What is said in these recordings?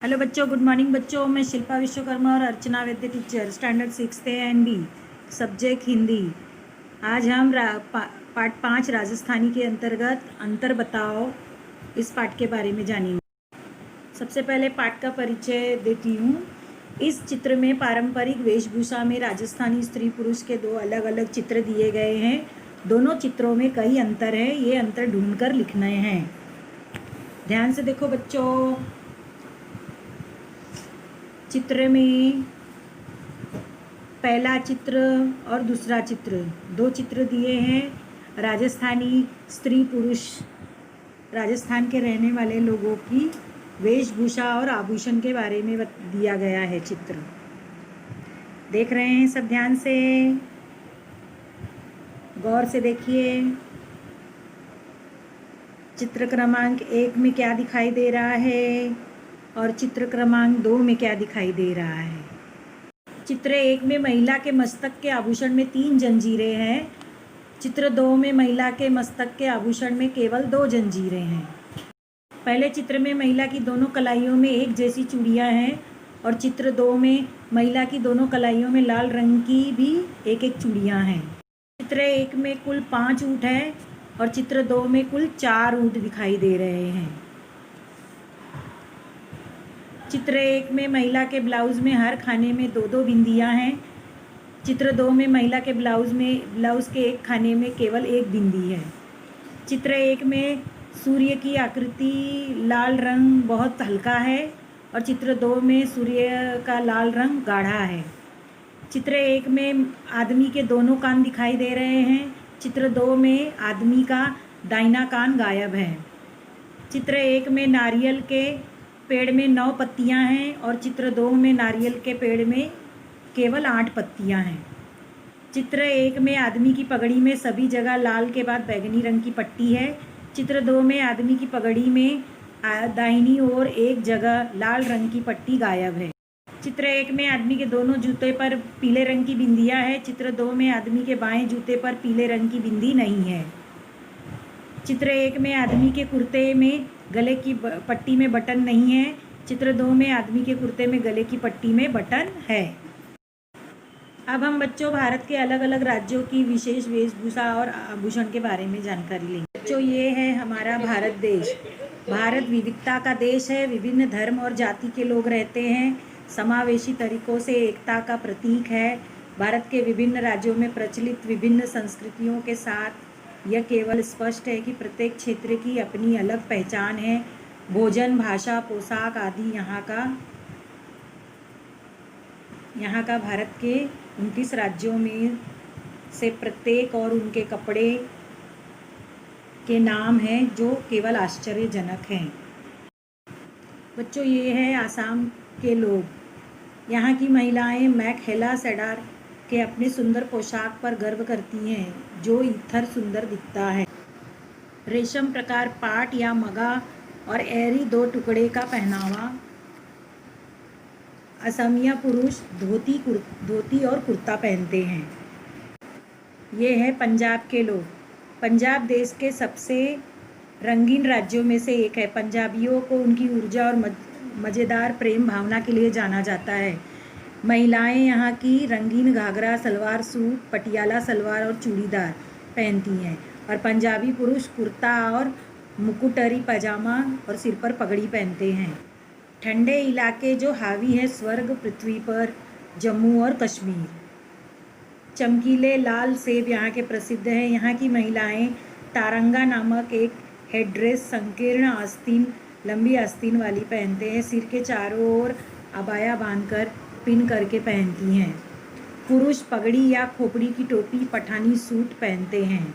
Hello बच्चों, good morning बच्चों। मैं शिल्पा विश्वकर्मा और Archana Vaidya teacher, standard 6 and B, subject Hindi. आज हम पार्ट 5 राजस्थानी के अंतर्गत अंतर बताओ इस पाठ के बारे में जानेंगे। सबसे पहले पाठ का परिचय देती हूँ। इस चित्र में पारंपरिक वेशभूषा में राजस्थानी स्त्री पुरुष के दो अलग अलग चित्र दिए गए हैं। दोनों चित्रों में कई अंतर है, ये अंतर ढूंढकर लिखने हैं। ध्यान से देखो बच्चों। चित्र में पहला चित्र और दूसरा चित्र, दो चित्र दिए हैं। राजस्थानी स्त्री पुरुष, राजस्थान के रहने वाले लोगों की वेशभूषा और आभूषण के बारे में दिया गया है। चित्र देख रहे हैं सब, ध्यान से गौर से देखिए। चित्र क्रमांक 1 में क्या दिखाई दे रहा है और चित्र क्रमांक 2 में क्या दिखाई दे रहा है। चित्र 1 में महिला के मस्तक के आभूषण में 3 जंजीरें हैं। चित्र 2 में महिला के मस्तक के आभूषण में केवल 2 जंजीरें हैं। पहले चित्र में महिला की दोनों कलाइयों में एक जैसी चूड़ियां हैं और चित्र 2 में महिला की दोनों कलाइयों में लाल रंग की भी एक एक चूड़ियां हैं। चित्र 1 में कुल 5 ऊँट हैं और चित्र 2 में कुल 4 ऊँट दिखाई दे रहे हैं। चित्र 1 में महिला के ब्लाउज में हर खाने में 2-2 बिंदियां हैं। चित्र 2 में महिला के ब्लाउज के एक खाने में केवल एक बिंदी है। चित्र 1 में सूर्य की आकृति लाल रंग बहुत हल्का है और चित्र 2 में सूर्य का लाल रंग गाढ़ा है। चित्र 1 में आदमी के दोनों कान दिखाई दे रहे हैं। चित्र 2 में आदमी का दाहिना कान गायब है। चित्र 1 में नारियल के पेड़ में 9 पत्तियां हैं और चित्र 2 में नारियल के पेड़ में केवल 8 पत्तियां हैं। चित्र 1 में आदमी की पगड़ी में सभी जगह लाल के बाद बैंगनी रंग की पट्टी है। चित्र 2 में आदमी की पगड़ी में दाहिनी ओर एक जगह लाल रंग की पट्टी गायब है। चित्र 1 में आदमी के दोनों जूते पर पीले रंग की बिंदियां हैं। चित्र 2 में आदमी के बाएं जूते पर पीले रंग की बिंदी नहीं है। चित्र 1 में आदमी के कुर्ते में गले की पट्टी में बटन नहीं है। चित्र 2 में आदमी के कुर्ते में गले की पट्टी में बटन है। अब हम बच्चों भारत के अलग अलग राज्यों की विशेष वेशभूषा और आभूषण के बारे में जानकारी लेंगे। बच्चों, ये है हमारा भारत देश। भारत विविधता का देश है। विभिन्न धर्म और जाति के लोग रहते हैं। समावेशी तरीकों से एकता का प्रतीक है। भारत के विभिन्न राज्यों में प्रचलित विभिन्न संस्कृतियों के साथ यह केवल स्पष्ट है कि प्रत्येक क्षेत्र की अपनी अलग पहचान है। भोजन, भाषा, पोशाक आदि यहाँ का भारत के 29 राज्यों में से प्रत्येक और उनके कपड़े के नाम हैं जो केवल आश्चर्यजनक हैं। बच्चों, ये है आसाम के लोग। यहाँ की महिलाएं मैकहेला सेडार के अपने सुंदर पोशाक पर गर्व करती हैं जो इतर सुंदर दिखता है। रेशम प्रकार पाट या मगा और एरी 2 टुकड़े का पहनावा। असमिया पुरुष धोती और कुर्ता पहनते हैं। ये है पंजाब के लोग। पंजाब देश के सबसे रंगीन राज्यों में से एक है। पंजाबियों को उनकी ऊर्जा और मज़ेदार प्रेम भावना के लिए जाना जाता है। महिलाएं यहाँ की रंगीन घाघरा, सलवार सूट, पटियाला सलवार और चूड़ीदार पहनती हैं और पंजाबी पुरुष कुर्ता और मुकुटरी पजामा और सिर पर पगड़ी पहनते हैं। ठंडे इलाके जो हावी है स्वर्ग पृथ्वी पर, जम्मू और कश्मीर। चमकीले लाल सेब यहाँ के प्रसिद्ध हैं। यहाँ की महिलाएं तारंगा नामक एक हेडड्रेस संकीर्ण आस्तीन, लंबी आस्तीन वाली पहनते हैं। सिर के चारों ओर अबाया बांधकर पिन करके पहनती हैं। पुरुष पगड़ी या खोपड़ी की टोपी, पठानी सूट पहनते हैं।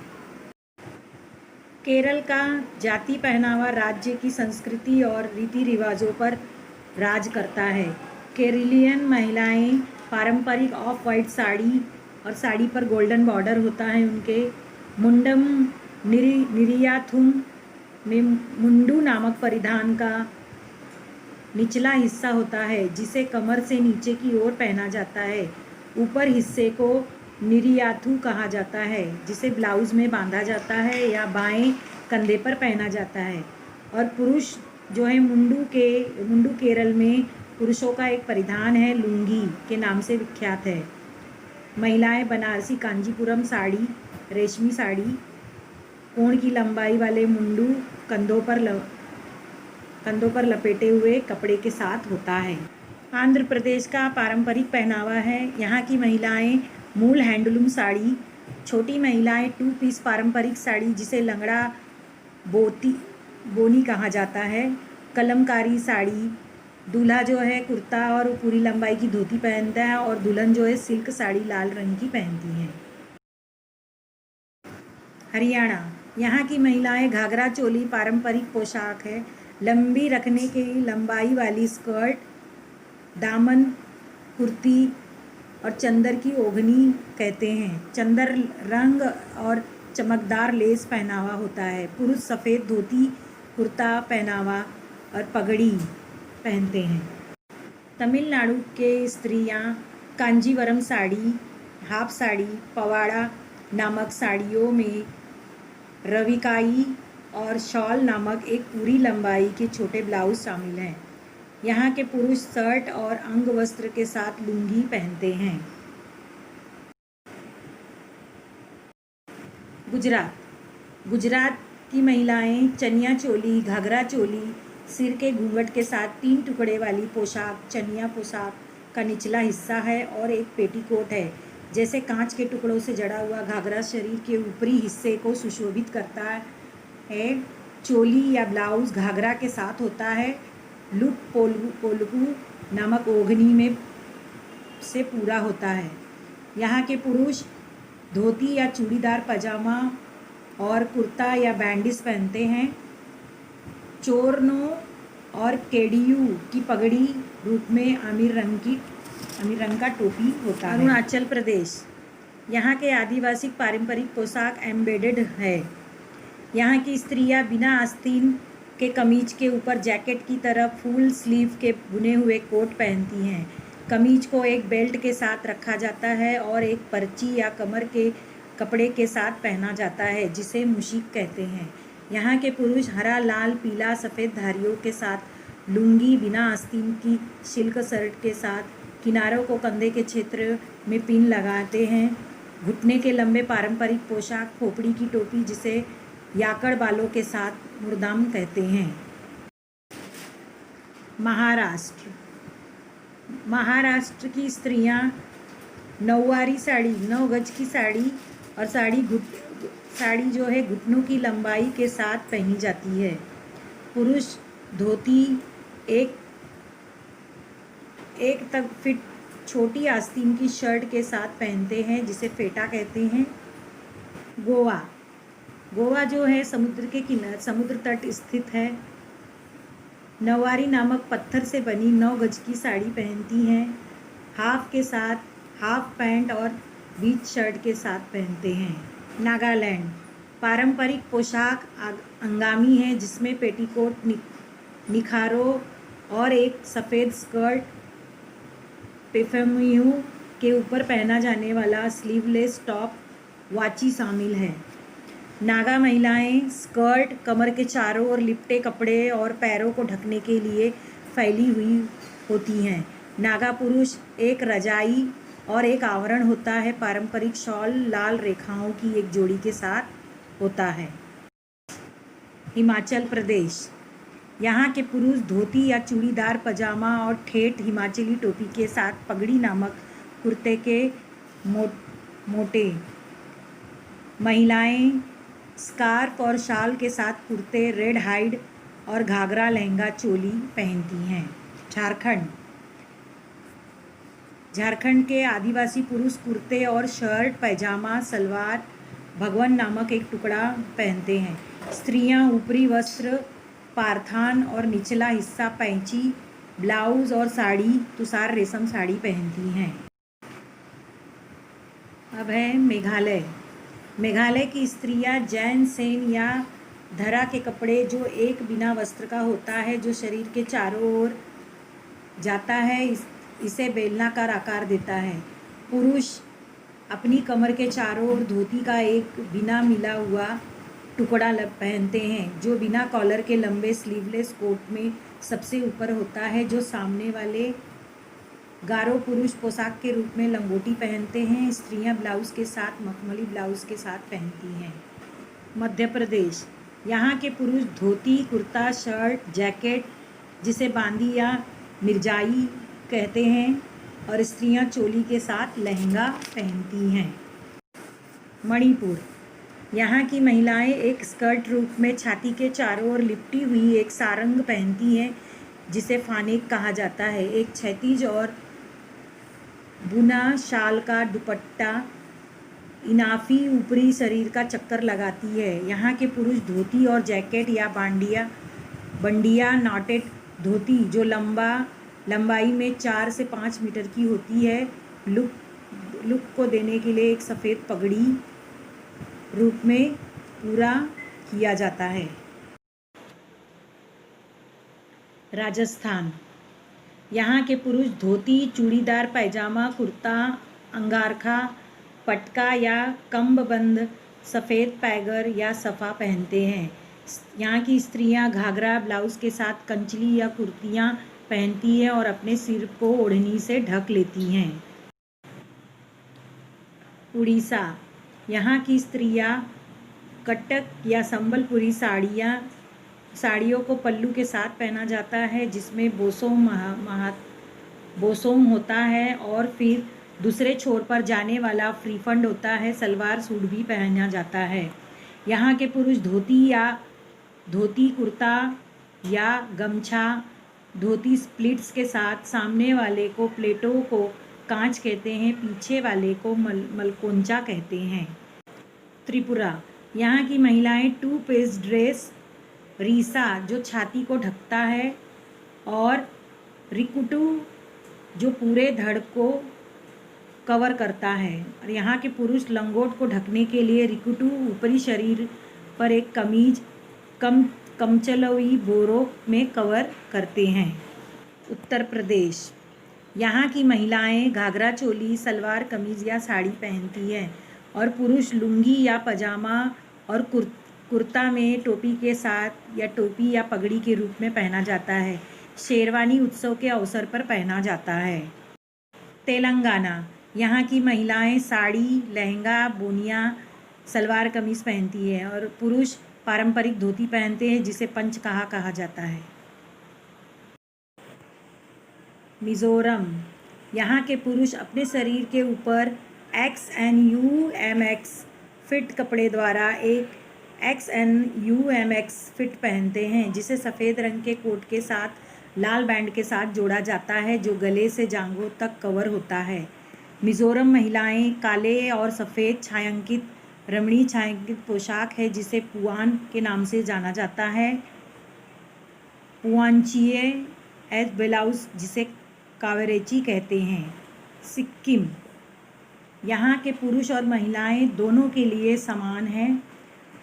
केरल का जाति पहनावा राज्य की संस्कृति और रीति रिवाजों पर राज करता है। केरलियन महिलाएं पारंपरिक ऑफ वाइट साड़ी और साड़ी पर गोल्डन बॉर्डर होता है उनके। मुंडम निरियाथुम में मुंडू नामक परिधान का निचला हिस्सा होता है जिसे कमर से नीचे की ओर पहना जाता है। ऊपर हिस्से को निरियाथू कहा जाता है जिसे ब्लाउज में बांधा जाता है या बाएं कंधे पर पहना जाता है। और पुरुष जो है मुंडू केरल में पुरुषों का एक परिधान है, लुंगी के नाम से विख्यात है। महिलाएं बनारसी कांजीपुरम साड़ी, रेशमी साड़ी, कोण की लंबाई वाले मुंडू कंधों पर लपेटे हुए कपड़े के साथ होता है। आंध्र प्रदेश का पारंपरिक पहनावा है। यहाँ की महिलाएं मूल हैंडलूम साड़ी, छोटी महिलाएं 2 पीस पारंपरिक साड़ी जिसे लंगड़ा बोनी कहा जाता है, कलमकारी साड़ी, दूल्हा जो है कुर्ता और पूरी लंबाई की धोती पहनता है और दुल्हन जो है सिल्क साड़ी लाल रंग की पहनती हैं। हरियाणा, यहाँ की महिलाएं घाघरा चोली पारंपरिक पोशाक है, लंबी रखने की लंबाई वाली स्कर्ट, दामन, कुर्ती और चंदर की ओढ़नी कहते हैं। चंदर रंग और चमकदार लेस पहनावा होता है। पुरुष सफ़ेद धोती, कुर्ता पहनावा और पगड़ी पहनते हैं। तमिलनाडु के स्त्रियां कांजीवरम साड़ी, हाफ साड़ी, पवाड़ा नामक साड़ियों में रविकाई और शॉल नामक एक पूरी लंबाई के छोटे ब्लाउज शामिल हैं। यहाँ के पुरुष शर्ट और अंगवस्त्र के साथ लुंगी पहनते हैं। गुजरात की महिलाएं चनिया चोली, घाघरा चोली, सिर के घूंघट के साथ 3 टुकड़े वाली पोशाक चनिया पोशाक का निचला हिस्सा है और एक पेटीकोट है। जैसे कांच के टुकड़ों से जड़ा हुआ घाघरा शरीर के ऊपरी हिस्से को सुशोभित करता है। चोली या ब्लाउज घाघरा के साथ होता है। लुक पोलकू नामक ओढ़नी में से पूरा होता है। यहाँ के पुरुष धोती या चूड़ीदार पजामा और कुर्ता या बैंडिस पहनते हैं। चोरनो और केडियू की पगड़ी रूप में आमिर रंग का टोपी होता है। अरुणाचल प्रदेश, यहाँ के आदिवासी पारंपरिक पोशाक एम्बेडेड है। यहाँ की स्त्रियाँ बिना आस्तीन के कमीज के ऊपर जैकेट की तरह फुल स्लीव के बुने हुए कोट पहनती हैं। कमीज को एक बेल्ट के साथ रखा जाता है और एक पर्ची या कमर के कपड़े के साथ पहना जाता है जिसे मुशीक कहते हैं। यहाँ के पुरुष हरा, लाल, पीला, सफ़ेद धारियों के साथ लुंगी, बिना आस्तीन की सिल्क शर्ट के साथ, किनारों को कंधे के क्षेत्र में पिन लगाते हैं। घुटने के लंबे पारंपरिक पोशाक, खोपड़ी की टोपी जिसे याकड़ बालों के साथ मुर्दाम कहते हैं। महाराष्ट्र की स्त्रियां नौवारी साड़ी, 9 गज की साड़ी और साड़ी जो है घुटनों की लंबाई के साथ पहनी जाती है। पुरुष धोती एक तक फिट छोटी आस्तीन की शर्ट के साथ पहनते हैं जिसे फेटा कहते हैं। गोवा जो है समुद्र तट स्थित है। नौवारी नामक पत्थर से बनी 9 गज की साड़ी पहनती हैं। हाफ के साथ हाफ पैंट और बीच शर्ट के साथ पहनते हैं। नागालैंड, पारंपरिक पोशाक अंगामी है जिसमें पेटीकोट, निखारो और एक सफ़ेद स्कर्ट, पेफेम्यू के ऊपर पहना जाने वाला स्लीवलेस टॉप, वाची शामिल है। नागा महिलाएं स्कर्ट, कमर के चारों ओर लिपटे कपड़े और पैरों को ढकने के लिए फैली हुई होती हैं। नागा पुरुष एक रजाई और एक आवरण होता है। पारंपरिक शॉल लाल रेखाओं की एक जोड़ी के साथ होता है। हिमाचल प्रदेश, यहाँ के पुरुष धोती या चूड़ीदार पजामा और ठेठ हिमाचली टोपी के साथ पगड़ी नामक कुर्ते के मोटे। महिलाएं स्कार्फ और शाल के साथ कुर्ते, रेड हाइड और घाघरा लहंगा चोली पहनती हैं। झारखंड के आदिवासी पुरुष कुर्ते और शर्ट, पैजामा, सलवार, भगवन नामक एक टुकड़ा पहनते हैं। स्त्रियां ऊपरी वस्त्र पारथान और निचला हिस्सा पैंची, ब्लाउज और साड़ी तुषार रेशम साड़ी पहनती हैं। अब है मेघालय की स्त्रियां जैन सेन या धरा के कपड़े जो एक बिना वस्त्र का होता है जो शरीर के चारों ओर जाता है इसे बेलनाकार आकार देता है। पुरुष अपनी कमर के चारों ओर धोती का एक बिना मिला हुआ टुकड़ा पहनते हैं जो बिना कॉलर के लंबे स्लीवलेस कोट में सबसे ऊपर होता है, जो सामने वाले गारो पुरुष पोशाक के रूप में लंगोटी पहनते हैं। स्त्रियां ब्लाउज के साथ मखमली ब्लाउज के साथ पहनती हैं। मध्य प्रदेश, यहाँ के पुरुष धोती, कुर्ता, शर्ट, जैकेट जिसे बांदी या मिर्जाई कहते हैं, और स्त्रियां चोली के साथ लहंगा पहनती हैं। मणिपुर, यहाँ की महिलाएं एक स्कर्ट रूप में छाती के चारों ओर लिपटी हुई एक सारंग पहनती हैं जिसे फानेक कहा जाता है। एक क्षैतिज और बुना शाल का दुपट्टा इनाफी ऊपरी शरीर का चक्कर लगाती है। यहाँ के पुरुष धोती और जैकेट या बंडिया नॉटेड धोती जो लंबाई में 4 से 5 मीटर की होती है, लुक को देने के लिए एक सफ़ेद पगड़ी रूप में पूरा किया जाता है। राजस्थान, यहाँ के पुरुष धोती, चूड़ीदार पैजामा, कुर्ता, अंगारखा, पटका या कम्बबंद, सफ़ेद पैगर या सफ़ा पहनते हैं। यहाँ की स्त्रियाँ घाघरा ब्लाउज के साथ कंचली या कुर्तियाँ पहनती हैं और अपने सिर को ओढ़नी से ढक लेती हैं। उड़ीसा, यहाँ की स्त्रियाँ कटक या संबलपुरी साड़ियों को पल्लू के साथ पहना जाता है जिसमें बोसोम होता है और फिर दूसरे छोर पर जाने वाला फ्रीफंड होता है। सलवार सूट भी पहना जाता है। यहाँ के पुरुष धोती कुर्ता या गमछा, धोती स्प्लिट्स के साथ, सामने वाले को प्लेटों को कांच कहते हैं, पीछे वाले को मलकोंचा कहते हैं। त्रिपुरा, यहाँ की महिलाएं 2 पीस ड्रेस, रीसा जो छाती को ढकता है और रिकुटू जो पूरे धड़ को कवर करता है, और यहाँ के पुरुष लंगोट को ढकने के लिए रिकुटू ऊपरी शरीर पर एक कमीज कमचलवी बोरो में कवर करते हैं। उत्तर प्रदेश, यहाँ की महिलाएं घाघरा चोली, सलवार कमीज या साड़ी पहनती हैं और पुरुष लुंगी या पजामा और कुर्ता में टोपी के साथ या टोपी या पगड़ी के रूप में पहना जाता है। शेरवानी उत्सव के अवसर पर पहना जाता है। तेलंगाना, यहाँ की महिलाएं साड़ी, लहंगा, बोनिया, सलवार कमीज पहनती है और पुरुष पारंपरिक धोती पहनते हैं जिसे पंच कहा जाता है। मिजोरम, यहाँ के पुरुष अपने शरीर के ऊपर XNUMX फिट कपड़े द्वारा एक XNUMX फिट पहनते हैं जिसे सफ़ेद रंग के कोट के साथ लाल बैंड के साथ जोड़ा जाता है जो गले से जांघों तक कवर होता है। मिजोरम महिलाएं काले और सफ़ेद रमणीय छायांकित पोशाक है जिसे पुआन के नाम से जाना जाता है। पुआंचिए एज ब्लाउज जिसे कावेरेची कहते हैं। सिक्किम, यहाँ के पुरुष और महिलाएं दोनों के लिए समान हैं।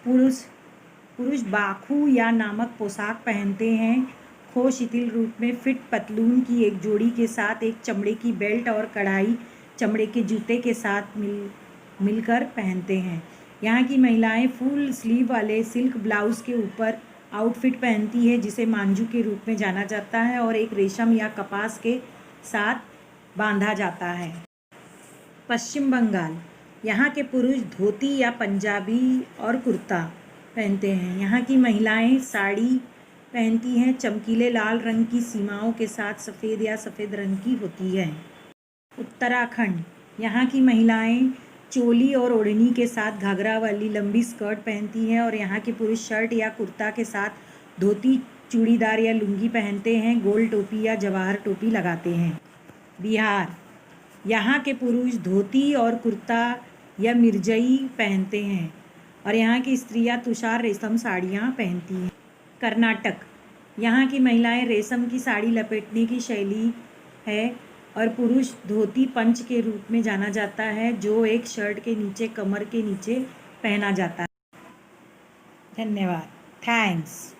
पुरुष बाखू या नामक पोशाक पहनते हैं, खो शिथिल रूप में फिट पतलून की एक जोड़ी के साथ एक चमड़े की बेल्ट और कढ़ाई चमड़े के जूते के साथ मिलकर पहनते हैं। यहाँ की महिलाएं फुल स्लीव वाले सिल्क ब्लाउज के ऊपर आउटफिट पहनती है जिसे मांजू के रूप में जाना जाता है और एक रेशम या कपास के साथ बांधा जाता है। पश्चिम बंगाल, यहाँ के पुरुष धोती या पंजाबी और कुर्ता पहनते हैं। यहाँ की महिलाएं साड़ी पहनती हैं, चमकीले लाल रंग की सीमाओं के साथ सफ़ेद या सफ़ेद रंग की होती है। उत्तराखंड, यहाँ की महिलाएं चोली और ओढ़नी के साथ घाघरा वाली लंबी स्कर्ट पहनती हैं और यहाँ के पुरुष शर्ट या कुर्ता के साथ धोती, चूड़ीदार या लुंगी पहनते हैं, गोल टोपी या जवाहर टोपी लगाते हैं। बिहार, यहाँ के पुरुष धोती और कुर्ता या मिर्जई पहनते हैं और यहाँ की स्त्रियाँ तुषार रेशम साड़ियाँ पहनती हैं। कर्नाटक, यहाँ की महिलाएं रेशम की साड़ी लपेटने की शैली है और पुरुष धोती पंच के रूप में जाना जाता है जो एक शर्ट के नीचे कमर के नीचे पहना जाता है। धन्यवाद। थैंक्स।